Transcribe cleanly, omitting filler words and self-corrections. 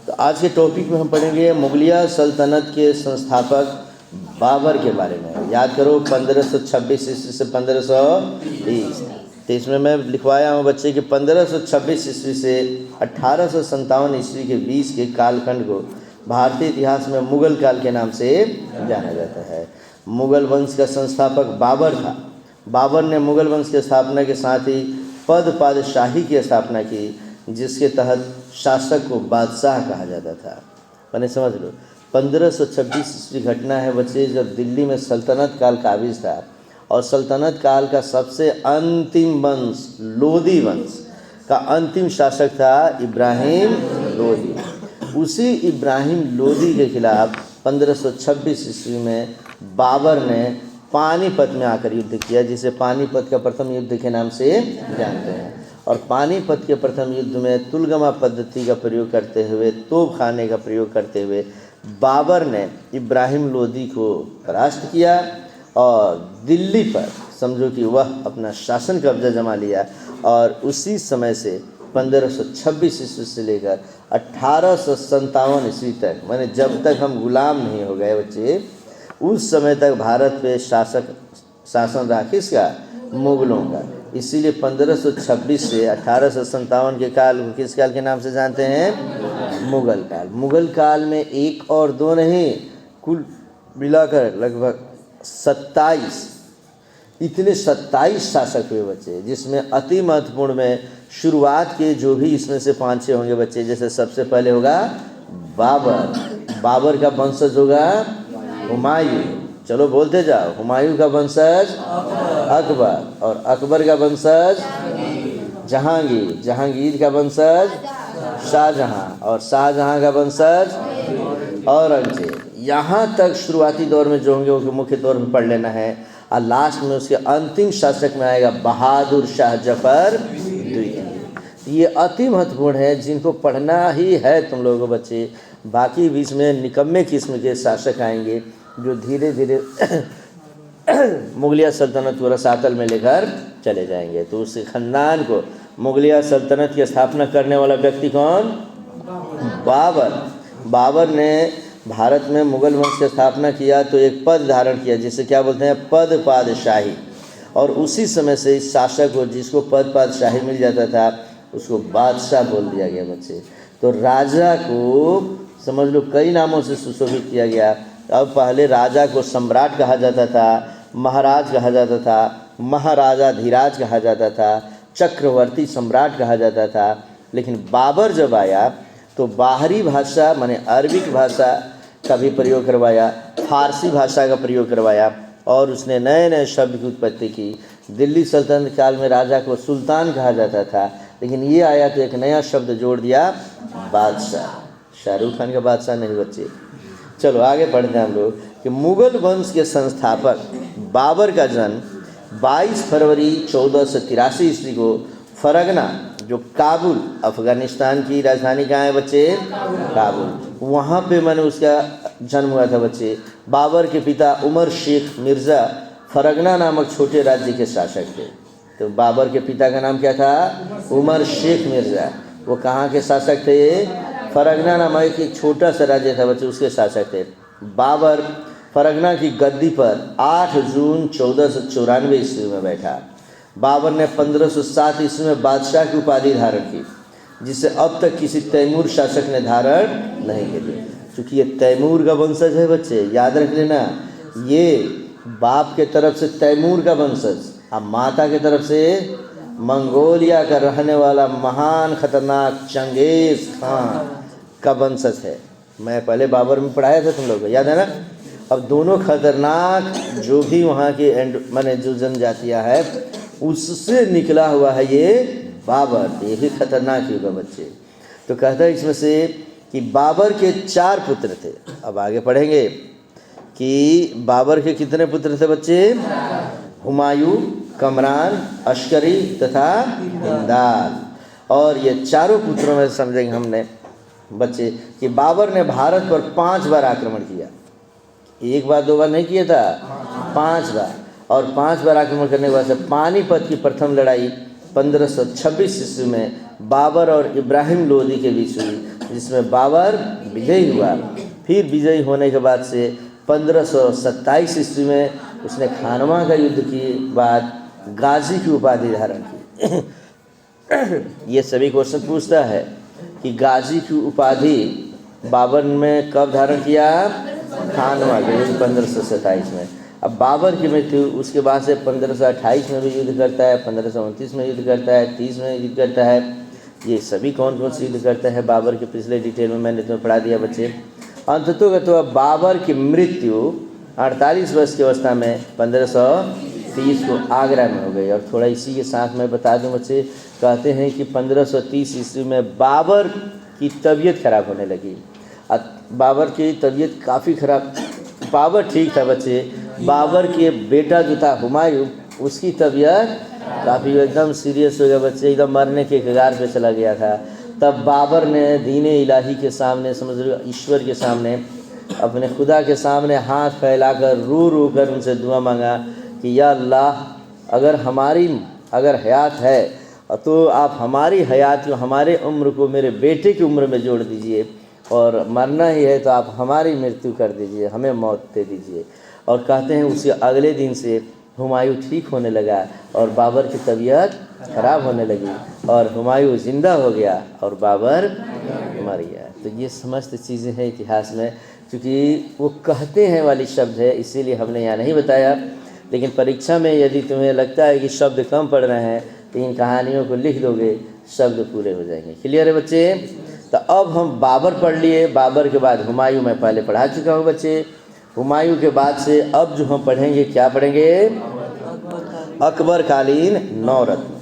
तो आज के टॉपिक में हम पढ़ेंगे मुगलिया सल्तनत के संस्थापक बाबर के बारे में। याद करो 1526 ईस्वी से 1530। तो इसमें मैं लिखवाया हूँ बच्चे कि 1526 ईस्वी से 1857 ईस्वी के बीच के कालखंड को भारतीय इतिहास में मुगल काल के नाम से जाना जाता है। मुगल वंश का संस्थापक बाबर था। बाबर ने मुगल वंश की स्थापना के साथ ही पादशाही की स्थापना की, जिसके तहत शासक को बादशाह कहा जाता था। मैंने समझ लो 1526 ईस्वी घटना है बच्चे, जब दिल्ली में सल्तनत काल काबिज था और सल्तनत काल का सबसे अंतिम वंश लोदी वंश का अंतिम शासक था इब्राहिम लोदी। उसी इब्राहिम लोदी के खिलाफ 1526 ईस्वी में बाबर ने पानीपत में आकर युद्ध किया, जिसे पानीपत का प्रथम युद्ध के नाम से जानते हैं। और पानीपत के प्रथम युद्ध में तुलगमा पद्धति का प्रयोग करते हुए, तोप खाने का प्रयोग करते हुए बाबर ने इब्राहिम लोदी को परास्त किया और दिल्ली पर समझो कि वह अपना शासन कब्जा जमा लिया। और उसी समय से 1526 ईस्वी से लेकर 1857 ईस्वी तक, माने जब तक हम गुलाम नहीं हो गए बच्चे, उस समय तक भारत पे शासन रहा किसका? मुगलों का। इसीलिए 1526 से 1857 के काल को किस काल के नाम से जानते हैं? मुगल काल। मुगल काल में एक और दो नहीं, कुल मिलाकर लगभग 27 शासक हुए बच्चे, जिसमें अति महत्वपूर्ण में शुरुआत के जो भी इसमें से 5-6 होंगे बच्चे। जैसे सबसे पहले होगा बाबर का वंशज होगा हुमायूं। चलो बोलते जाओ, हुमायूं का वंशज अकबर, और अकबर का वंशज जहांगीर, जहांगीर का वंशज शाहजहां, और शाहजहां का वंशज औरंगजेब। यहाँ तक शुरुआती दौर में जो होंगे उनके मुख्य तौर पर पढ़ लेना है। और लास्ट में उसके अंतिम शासक में आएगा बहादुर शाह जफर द्वितीय। ये अति महत्वपूर्ण है, जिनको पढ़ना ही है तुम लोगों को बच्चे। बाकी बीच में निकम्मे किस्म के शासक आएंगे जो धीरे धीरे मुगलिया सल्तनत को रसातल में लेकर चले जाएंगे। तो उस खानदान को, मुगलिया सल्तनत की स्थापना करने वाला व्यक्ति कौन? बाबर। बाबर ने भारत में मुगल वंश की स्थापना किया तो एक पद धारण किया, जिसे क्या बोलते हैं? पद पादशाही। और उसी समय से इस शासक को, जिसको पद पादशाही मिल जाता था, उसको बादशाह बोल दिया गया बच्चे। तो राजा को समझ लो कई नामों से सुशोभित किया गया। अब पहले राजा को सम्राट कहा जाता था, महाराज कहा जाता था, महाराजा धीराज कहा जाता था, चक्रवर्ती सम्राट कहा जाता था। लेकिन बाबर जब आया तो बाहरी भाषा माने अरबिक भाषा का भी प्रयोग करवाया, फारसी भाषा का प्रयोग करवाया, और उसने नए नए शब्द की उत्पत्ति की। दिल्ली सल्तनत काल में राजा को सुल्तान कहा जाता था, लेकिन ये आया तो एक नया शब्द जोड़ दिया, बादशाह। शाहरुख खान का बादशाह नहीं बच्चे। चलो आगे पढ़ते हैं हम लोग कि मुगल वंश के संस्थापक बाबर का जन्म 22 फरवरी 1483 ईस्वी को फरगना, जो काबुल, अफगानिस्तान की राजधानी कहाँ है बच्चे? काबुल। वहाँ पे मैंने उसका जन्म हुआ था बच्चे। बाबर के पिता उमर शेख मिर्ज़ा फरगना नामक छोटे राज्य के शासक थे। तो बाबर के पिता का नाम क्या था? उमर शेख मिर्ज़ा। वो कहाँ के शासक थे? फरगना नामक एक छोटा सा राज्य था बच्चे, उसके शासक थे। बाबर फरगना की गद्दी पर 8 जून 1494 ईस्वी में बैठा। बाबर ने 1507 ईस्वी में बादशाह की उपाधि धारण की, जिसे अब तक किसी तैमूर शासक ने धारण नहीं की थी। चूँकि ये तैमूर का वंशज है बच्चे, याद रख लेना। ये बाप के तरफ से तैमूर का वंशज, अब माता के तरफ से मंगोलिया का रहने वाला महान खतरनाक चंगेज खान का वंशज है। मैं पहले बाबर में पढ़ाया था तुम लोग को, याद है ना? अब दोनों खतरनाक जो भी वहाँ के माने जो जनजातियाँ है, उससे निकला हुआ है ये बाबर। ये भी खतरनाक ही होगा बच्चे। तो कहता है इसमें से कि बाबर के 4 पुत्र थे। अब आगे पढ़ेंगे कि बाबर के कितने पुत्र थे बच्चे? हुमायूं, कमरान, अस्करी तथा हिंदाल। और ये चारों पुत्रों में समझेंगे हमने बच्चे कि बाबर ने भारत पर 5 बार आक्रमण किया। 1 बार 2 बार नहीं किया था, 5 बार। और 5 बार आक्रमण करने के बाद से पानीपत की प्रथम लड़ाई 1526 ईस्वी में बाबर और इब्राहिम लोदी के बीच हुई। जिसमें बाबर विजयी हुआ। फिर विजयी होने के बाद से 1527 ईस्वी में उसने खानवा का युद्ध के बाद गाजी की उपाधि धारण की। ये सभी क्वेश्चन पूछता है कि गाजी की उपाधि बाबर ने कब धारण किया? खानवा के युद्ध 1527 में। अब बाबर की मृत्यु उसके बाद से 1528 में भी युद्ध करता है, 1529 में युद्ध करता है, 30 में युद्ध करता है। ये सभी कौन कौन से युद्ध करता है बाबर के पिछले डिटेल में मैंने तुम्हें पढ़ा दिया बच्चे। अंततोगत्वा अब बाबर की मृत्यु 48 वर्ष की अवस्था में 1530 को आगरा में हो गई। और थोड़ा इसी के साथ मैं बता दूं बच्चे, कहते हैं कि 1530 ईस्वी में बाबर की तबीयत खराब होने लगी। बाबर की तबीयत काफ़ी खराब, बाबर ठीक था बच्चे, बाबर के बेटा जो था हुमायूं, उसकी तबीयत काफ़ी एकदम सीरियस हो गया बच्चे, एकदम मरने के कगार पे चला गया था। तब बाबर ने दीने इलाही के सामने, समझ लो ईश्वर के सामने, अपने खुदा के सामने हाथ फैलाकर रो रो कर उनसे दुआ मांगा कि या अल्लाह, अगर हयात है तो आप हमारी हयात को, हमारे उम्र को मेरे बेटे की उम्र में जोड़ दीजिए, और मरना ही है तो आप हमारी मृत्यु कर दीजिए, हमें मौत दे दीजिए। और कहते हैं उसी अगले दिन से हुमायूं ठीक होने लगा और बाबर की तबीयत खराब होने लगी और हुमायूं जिंदा हो गया और बाबर मर गया। तो ये समस्त चीज़ें हैं इतिहास में, क्योंकि वो कहते हैं वाली शब्द है, इसीलिए हमने यहाँ नहीं बताया। लेकिन परीक्षा में यदि तुम्हें लगता है कि शब्द कम पढ़ रहे हैं तो इन कहानियों को लिख दोगे, शब्द पूरे हो जाएंगे। क्लियर है बच्चे? तो अब हम बाबर पढ़ लिए, बाबर के बाद हुमायूं मैं पहले पढ़ा चुका हूँ बच्चे। हुमायूं के बाद से अब जो हम पढ़ेंगे, क्या पढ़ेंगे? अकबर कालीन नवरत्न।